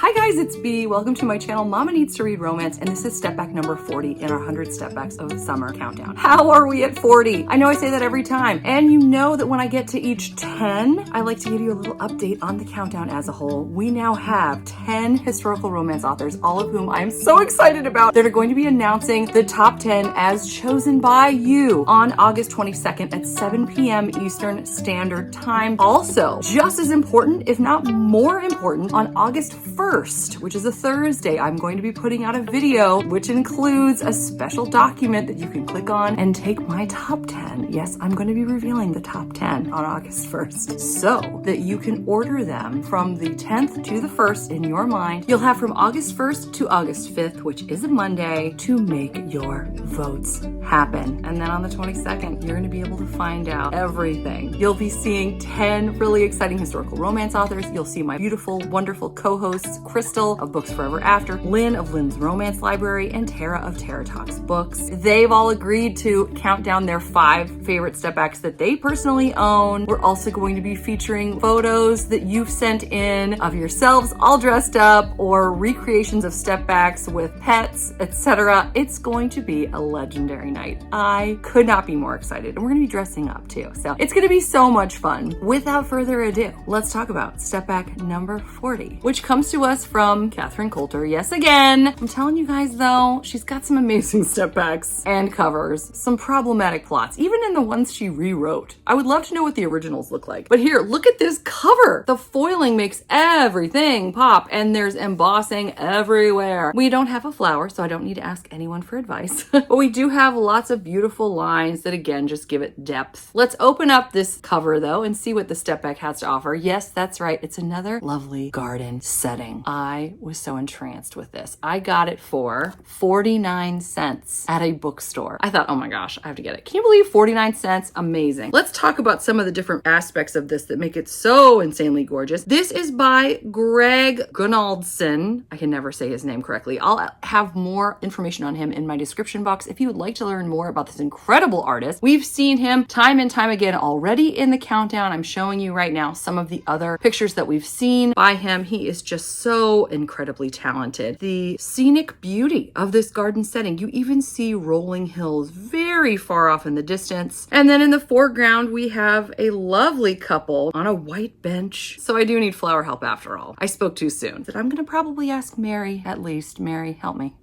Hi guys, it's Bea. Welcome to my channel, Mama Needs to Read Romance, and this is step back number 40 in our 100 stepbacks of summer countdown. How are we at 40? I know I say that every time, and you know that when I get to each 10, I like to give you a little update on the countdown as a whole. We now have 10 historical romance authors, all of whom I'm so excited about, that are going to be announcing the top 10 as chosen by you on August 22nd at 7 p.m. Eastern Standard Time. Also, just as important, if not more important, on August 1st, which is a Thursday, I'm going to be putting out a video which includes a special document that you can click on and take my top 10. Yes, I'm going to be revealing the top 10 on August 1st so that you can order them from the 10th to the 1st in your mind. You'll have from August 1st to August 5th, which is a Monday, to make your votes happen. And then on the 22nd, you're going to be able to find out everything. You'll be seeing 10 really exciting historical romance authors. You'll see my beautiful, wonderful co-hosts, Crystal of Books Forever After, Lynn of Lynn's Romance Library, and Tara of Tara Talks Books. They've all agreed to count down their 5 favorite stepbacks that they personally own. We're also going to be featuring photos that you've sent in of yourselves all dressed up, or recreations of stepbacks with pets, etc. It's going to be a legendary night. I could not be more excited. And we're going to be dressing up too. So it's going to be so much fun. Without further ado, let's talk about stepback number 40, which comes to us from Catherine Coulter. Yes, again. I'm telling you guys though, she's got some amazing stepbacks and covers, some problematic plots, even in the ones she rewrote. I would love to know what the originals look like. But here, look at this cover. The foiling makes everything pop, and there's embossing everywhere. We don't have a flower, so I don't need to ask anyone for advice. But we do have lots of beautiful lines that again just give it depth. Let's open up this cover though and see what the stepback has to offer. Yes, that's right. It's another lovely garden setting. I was so entranced with this. I got it for 49 cents at a bookstore. I thought, oh my gosh, I have to get it. Can you believe 49 cents? Amazing. Let's talk about some of the different aspects of this that make it so insanely gorgeous. This is by Greg Gunnaldson. I can never say his name correctly. I'll have more information on him in my description box if you would like to learn more about this incredible artist. We've seen him time and time again already in the countdown. I'm showing you right now some of the other pictures that we've seen by him. He is just so incredibly talented. The scenic beauty of this garden setting. You even see rolling hills very far off in the distance. And then in the foreground, we have a lovely couple on a white bench. So I do need flower help after all. I spoke too soon. But I'm going to probably ask Mary, at least. Mary, help me.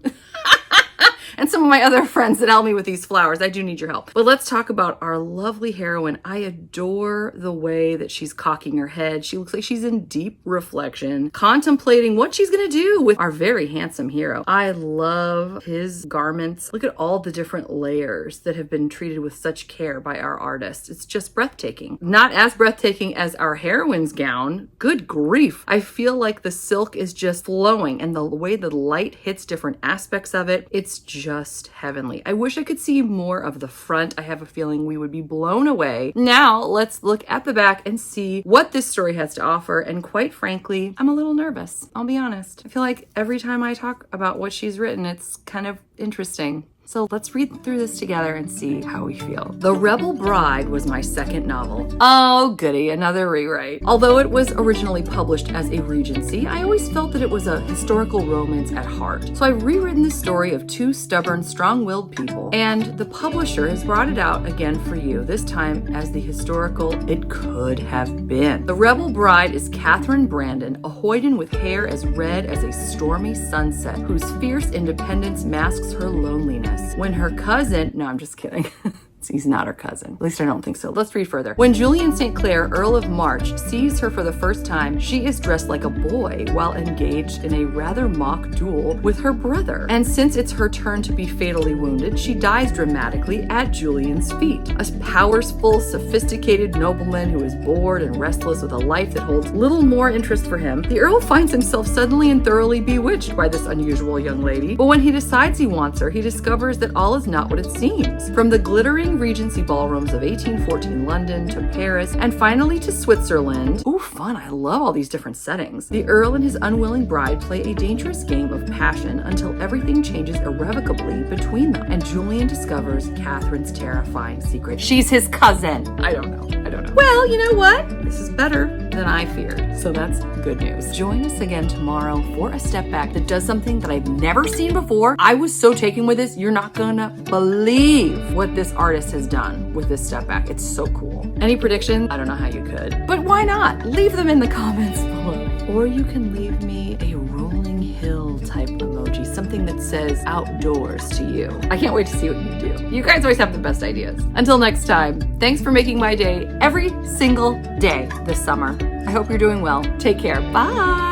And some of my other friends that help me with these flowers. I do need your help. But let's talk about our lovely heroine. I adore the way that she's cocking her head. She looks like she's in deep reflection, contemplating what she's gonna do with our very handsome hero. I love his garments. Look at all the different layers that have been treated with such care by our artist. It's just breathtaking. Not as breathtaking as our heroine's gown. Good grief. I feel like the silk is just flowing, and the way the light hits different aspects of it, it's just heavenly. I wish I could see more of the front. I have a feeling we would be blown away. Now let's look at the back and see what this story has to offer. And quite frankly, I'm a little nervous. I'll be honest. I feel like every time I talk about what she's written, it's kind of interesting. So let's read through this together and see how we feel. The Rebel Bride was my second novel. Oh goody, another rewrite. Although it was originally published as a Regency, I always felt that it was a historical romance at heart. So I've rewritten the story of 2 stubborn, strong-willed people, and the publisher has brought it out again for you, this time as the historical it could have been. The Rebel Bride is Catherine Brandon, a hoyden with hair as red as a stormy sunset, whose fierce independence masks her loneliness. When her cousin, no, I'm just kidding. He's not her cousin. At least I don't think so. Let's read further. When Julian St. Clair, Earl of March, sees her for the first time, she is dressed like a boy while engaged in a rather mock duel with her brother. And since it's her turn to be fatally wounded, she dies dramatically at Julian's feet. A powerful, sophisticated nobleman who is bored and restless with a life that holds little more interest for him, the Earl finds himself suddenly and thoroughly bewitched by this unusual young lady. But when he decides he wants her, he discovers that all is not what it seems. From the glittering Regency ballrooms of 1814 London to Paris and finally to Switzerland. Ooh, fun. I love all these different settings. The Earl and his unwilling bride play a dangerous game of passion until everything changes irrevocably between them and Julian discovers Catherine's terrifying secret. She's his cousin. I don't know. Well, you know what? This is better than I feared. So that's good news. Join us again tomorrow for a step back that does something that I've never seen before. I was so taken with this. You're not gonna believe what this artist has done with this step back. It's so cool. Any predictions? I don't know how you could, but why not? Leave them in the comments below. Or you can leave me a rolling hill type emoji, something that says outdoors to you. I can't wait to see what you do. You guys always have the best ideas. Until next time, thanks for making my day every single day this summer. I hope you're doing well. Take care. Bye.